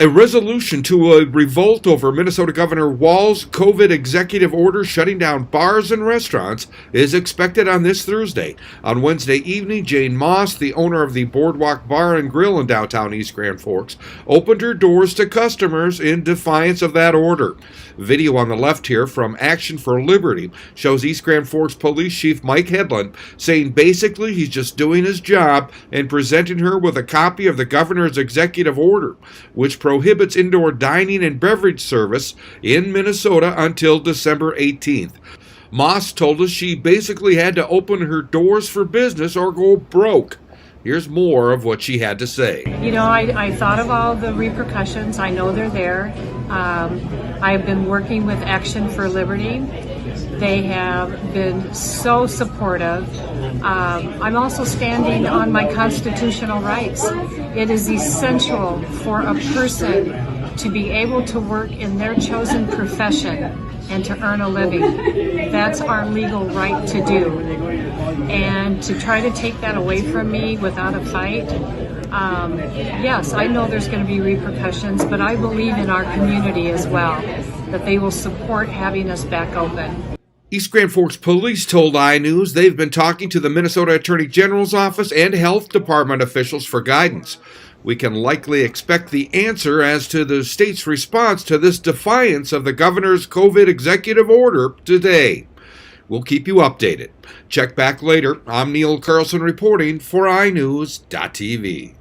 A resolution to a revolt over Minnesota Governor Walz's COVID executive order shutting down bars and restaurants is expected on this Thursday. On Wednesday evening, Jane Moss, the owner of the Boardwalk Bar and Grill in downtown East Grand Forks, opened her doors to customers in defiance of that order. Video on the left here from Action for Liberty shows East Grand Forks Police Chief Mike Hedlund saying basically he's just doing his job and presenting her with a copy of the governor's executive order, which prohibits indoor dining and beverage service in Minnesota until December 18th. Moss told us she basically had to open her doors for business or go broke. Here's more of what she had to say. I thought of all the repercussions. I know they're there. I've been working with Action for Liberty. They have been so supportive. I'm also standing on my constitutional rights. It is essential for a person to be able to work in their chosen profession and to earn a living. That's our legal right to do. And to try to take that away from me without a fight, yes, I know there's going to be repercussions, but I believe in our community as well, that they will support having us back open. East Grand Forks Police told iNews they've been talking to the Minnesota Attorney General's office and Health Department officials for guidance. We can likely expect the answer as to the state's response to this defiance of the governor's COVID executive order today. We'll keep you updated. Check back later. I'm Neil Carlson reporting for iNews.TV.